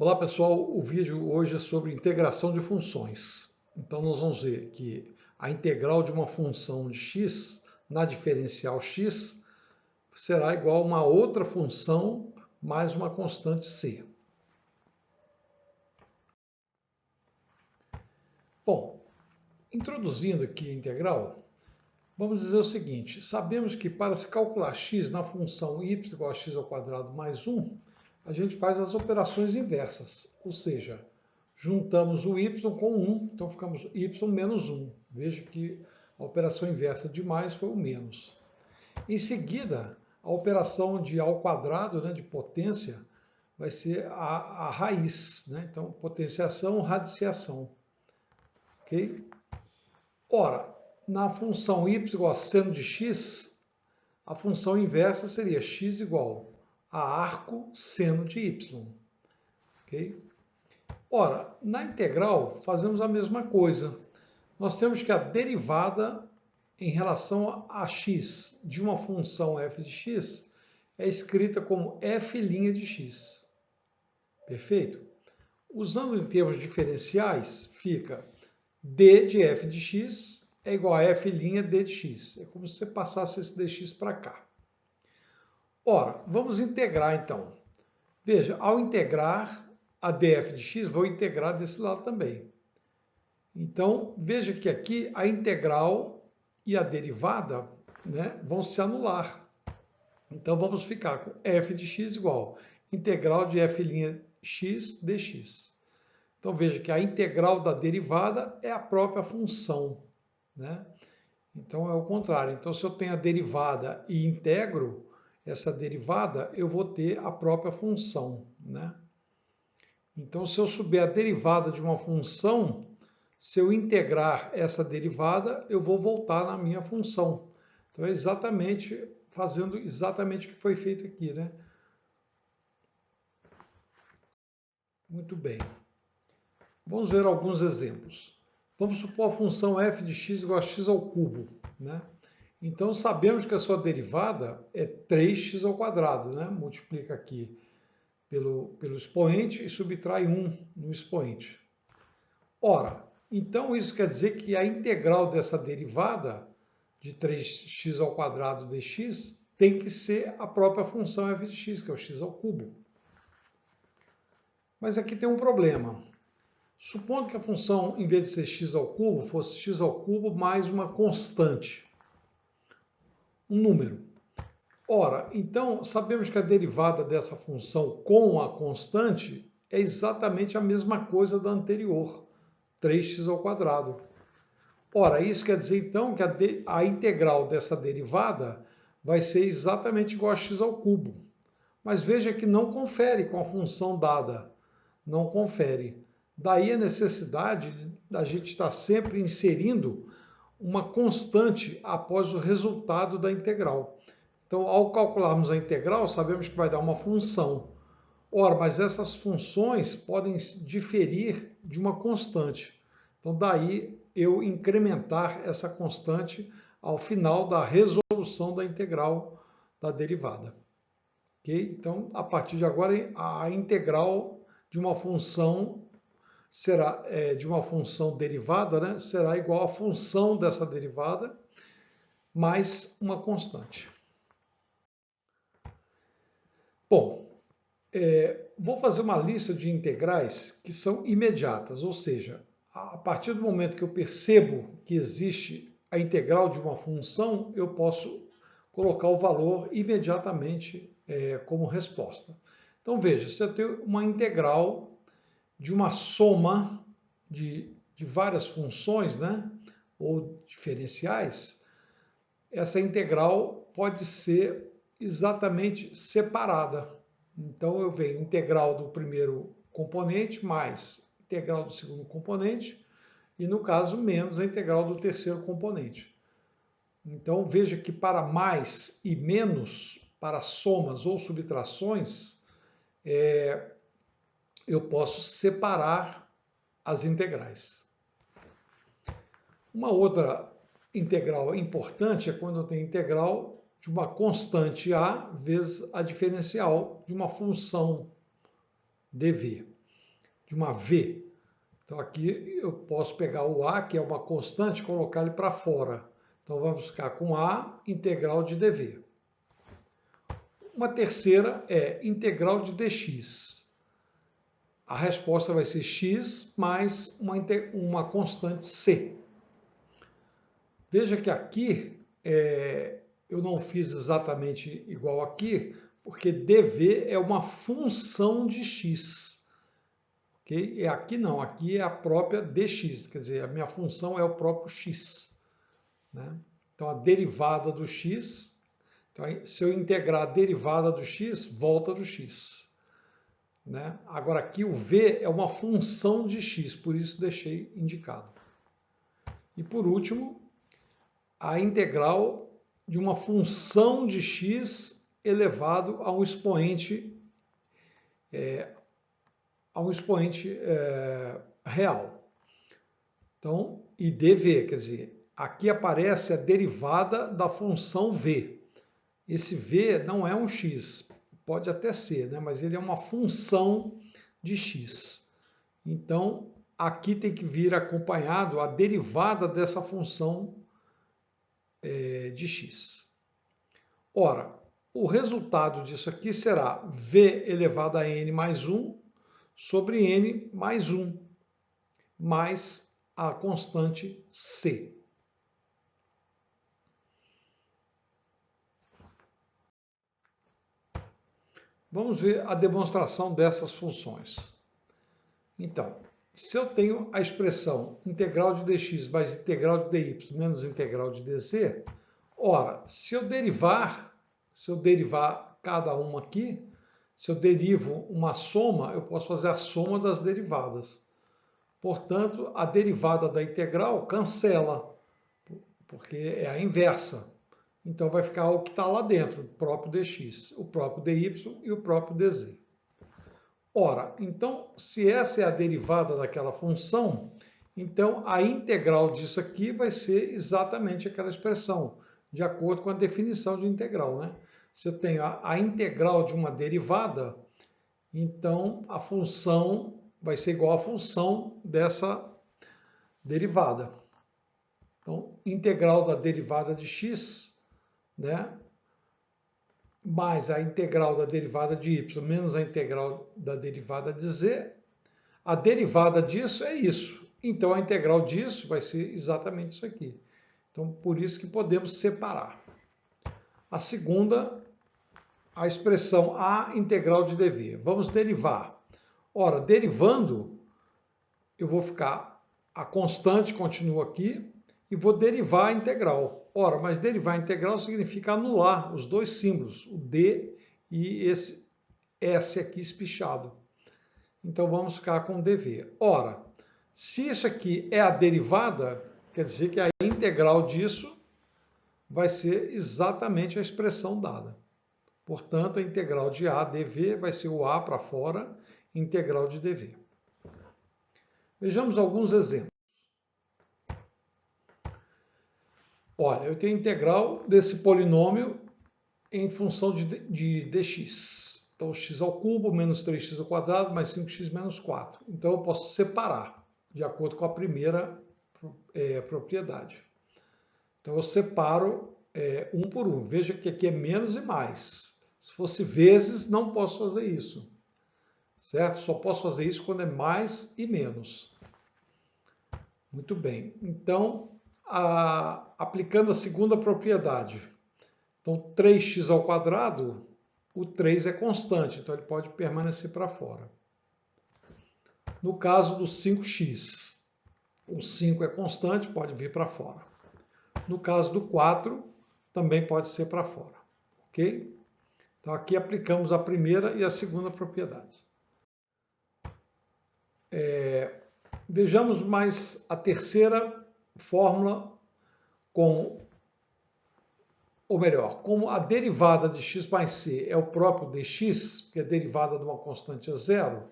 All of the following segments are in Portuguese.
Olá pessoal, o vídeo hoje é sobre integração de funções. Então nós vamos ver que a integral de uma função de x na diferencial x será igual a uma outra função mais uma constante c. Bom, introduzindo aqui a integral, vamos dizer o seguinte: sabemos que para se calcular x na função y igual a x ao quadrado mais 1, a gente faz as operações inversas, ou seja, juntamos o y com 1, então ficamos y menos 1. Veja que a operação inversa de mais foi o menos. Em seguida, a operação de ao quadrado, né, de potência, vai ser a raiz. Né? Então, potenciação, radiciação. Ok? Ora, na função y igual a seno de x, a função inversa seria x igual a arco seno de y. Ok? Ora, na integral fazemos a mesma coisa. Nós temos que a derivada em relação a x de uma função f de x é escrita como f' de x. Perfeito? Usando em termos diferenciais, fica d de f de x é igual a f' d de x. É como se você passasse esse dx para cá. Ora, vamos integrar então. Veja, ao integrar a df de x, vou integrar desse lado também. Então, veja que aqui a integral e a derivada, né, vão se anular. Então, vamos ficar com f de x igual integral de f'x dx. Então, veja que a integral da derivada é a própria função. Né? Então, é o contrário. Então, se eu tenho a derivada e integro essa derivada, eu vou ter a própria função. Né? Então, se eu souber a derivada de uma função, se eu integrar essa derivada, eu vou voltar na minha função. Então, é exatamente, fazendo exatamente o que foi feito aqui, né? Muito bem. Vamos ver alguns exemplos. Vamos supor a função f de x igual a x ao cubo, né? Então, sabemos que a sua derivada é 3x ao quadrado, né? Multiplica aqui pelo expoente e subtrai 1 no expoente. Ora, então isso quer dizer que a integral dessa derivada de 3x ao quadrado dx tem que ser a própria função f de x, que é o x ao cubo. Mas aqui tem um problema. Supondo que a função, em vez de ser x ao cubo, fosse x ao cubo mais uma constante, um número. Ora, então, sabemos que a derivada dessa função com a constante é exatamente a mesma coisa da anterior, 3x ao quadrado. Ora, isso quer dizer, então, que a integral dessa derivada vai ser exatamente igual a x ao cubo. Mas veja que não confere com a função dada. Não confere. Daí a necessidade da gente estar sempre inserindo uma constante após o resultado da integral. Então, ao calcularmos a integral, sabemos que vai dar uma função. Ora, mas essas funções podem diferir de uma constante. Então, daí eu incrementar essa constante ao final da resolução da integral da derivada. Okay? Então, a partir de agora, a integral de uma função será de uma função derivada, né, será igual à função dessa derivada mais uma constante. Bom, vou fazer uma lista de integrais que são imediatas, ou seja, a partir do momento que eu percebo que existe a integral de uma função, eu posso colocar o valor imediatamente como resposta. Então veja, se eu tenho uma integral de uma soma de várias funções, né, ou diferenciais, essa integral pode ser exatamente separada. Então, eu venho integral do primeiro componente mais integral do segundo componente e, no caso, menos a integral do terceiro componente. Então, veja que para mais e menos, para somas ou subtrações, eu posso separar as integrais. Uma outra integral importante é quando eu tenho integral de uma constante a vezes a diferencial de uma função dv. de uma v. Então aqui eu posso pegar o a, que é uma constante, e colocar ele para fora. Então vamos ficar com a integral de dv. Uma terceira é integral de dx. A resposta vai ser x mais uma constante c. Veja que aqui eu não fiz exatamente igual aqui, porque dv é uma função de x. Okay? E aqui não, aqui é a própria dx, quer dizer, a minha função é o próprio x. Né? Então a derivada do x, então, se eu integrar a derivada do x, volta do x. Né? Agora aqui o v é uma função de x, por isso deixei indicado. E por último, a integral de uma função de x elevado a um expoente, real. Então, e dv, quer dizer, aqui aparece a derivada da função v. Esse v não é um x, pode até ser, né? Mas ele é uma função de x. Então, aqui tem que vir acompanhado a derivada dessa função de x. Ora, o resultado disso aqui será v elevado a n mais 1 sobre n mais 1, mais a constante c. Vamos ver a demonstração dessas funções. Então, se eu tenho a expressão integral de dx mais integral de dy menos integral de dz, ora, se eu derivar cada uma aqui, se eu derivo uma soma, eu posso fazer a soma das derivadas. Portanto, a derivada da integral cancela, porque é a inversa. Então, vai ficar o que está lá dentro, o próprio dx, o próprio dy e o próprio dz. Ora, então, se essa é a derivada daquela função, então a integral disso aqui vai ser exatamente aquela expressão, de acordo com a definição de integral, né? Se eu tenho a integral de uma derivada, então a função vai ser igual à função dessa derivada. Então, integral da derivada de x, né? Mais a integral da derivada de y menos a integral da derivada de z, a derivada disso é isso. Então, a integral disso vai ser exatamente isso aqui. Então, por isso que podemos separar. A segunda, a expressão a integral de dv. Vamos derivar. Ora, derivando, eu vou ficar, a constante continua aqui, e vou derivar a integral. Ora, mas derivar a integral significa anular os dois símbolos, o d e esse s aqui espichado. Então, vamos ficar com dv. Ora, se isso aqui é a derivada, quer dizer que a integral disso vai ser exatamente a expressão dada. Portanto, a integral de a dv vai ser o a para fora, integral de dv. Vejamos alguns exemplos. Olha, eu tenho a integral desse polinômio em função de dx. Então, x ao cubo menos 3x ao quadrado mais 5x menos 4. Então, eu posso separar, de acordo com a primeira propriedade. Então, eu separo um por um. Veja que aqui é menos e mais. Se fosse vezes, não posso fazer isso. Certo? Só posso fazer isso quando é mais e menos. Muito bem. Então, aplicando a segunda propriedade. Então, 3x ao quadrado, o 3 é constante, então ele pode permanecer para fora. No caso do 5x, o 5 é constante, pode vir para fora. No caso do 4, também pode ser para fora. Ok? Então, aqui aplicamos a primeira e a segunda propriedade. Vejamos mais a terceira fórmula como a derivada de x mais c é o próprio dx, que é derivada de uma constante a zero,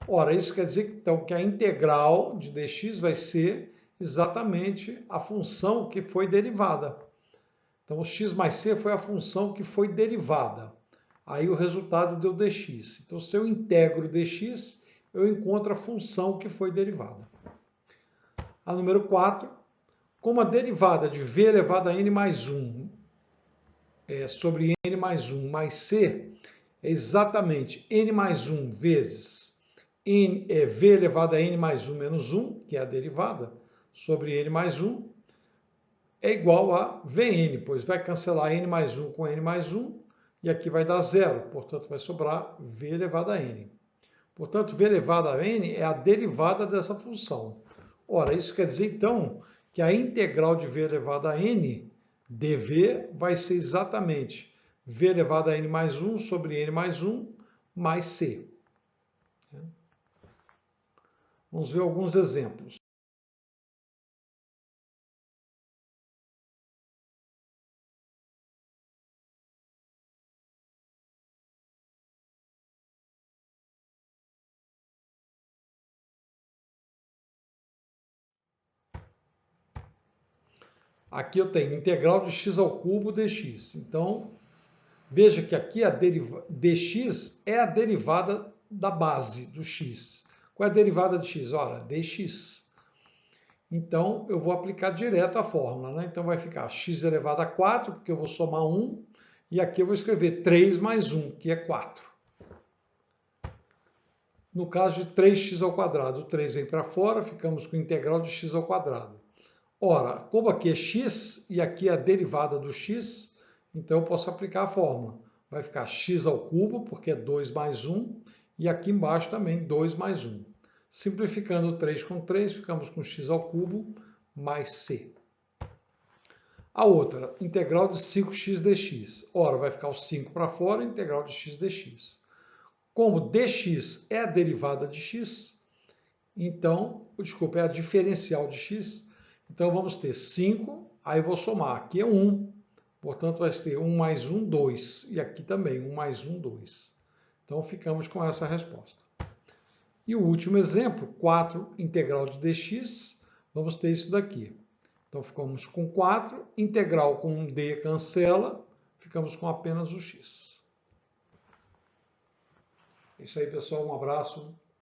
ora, isso quer dizer então, que a integral de dx vai ser exatamente a função que foi derivada. Então, o x mais c foi a função que foi derivada. Aí o resultado deu dx. Então, se eu integro dx, eu encontro a função que foi derivada. A número 4, como a derivada de v elevado a n mais 1 sobre n mais 1 mais c é exatamente n mais 1 vezes v elevado a n mais 1 menos 1, que é a derivada, sobre n mais 1, é igual a Vn, pois vai cancelar n mais 1 com n mais 1, e aqui vai dar zero, portanto vai sobrar v elevado a n. Portanto, v elevado a n é a derivada dessa função. Ora, isso quer dizer, então, que a integral de v elevado a n dv vai ser exatamente v elevado a n mais 1 sobre n mais 1 mais c. Vamos ver alguns exemplos. Aqui eu tenho integral de x ao cubo dx. Então, veja que aqui a dx é a derivada da base do x. Qual é a derivada de x? Ora, dx. Então, eu vou aplicar direto a fórmula, né? Então, vai ficar x elevado a 4, porque eu vou somar 1, e aqui eu vou escrever 3 mais 1, que é 4. No caso de 3x ao quadrado, o 3 vem para fora, ficamos com integral de x ao quadrado. Ora, como aqui é x e aqui é a derivada do x, então eu posso aplicar a fórmula. Vai ficar x ao cubo, porque é 2 mais 1, e aqui embaixo também 2 mais 1. Simplificando 3 com 3, ficamos com x ao cubo mais c. A outra, integral de 5x dx. Ora, vai ficar o 5 para fora, integral de x dx. Como dx é a derivada de x, então, desculpa, é a diferencial de x, então vamos ter 5, aí eu vou somar, aqui é 1, portanto vai ter 1 mais 1, 2, e aqui também 1 mais 1, 2. Então ficamos com essa resposta. E o último exemplo, 4 integral de dx, vamos ter isso daqui. Então ficamos com 4, integral com d cancela, ficamos com apenas o x. É isso aí, pessoal, um abraço.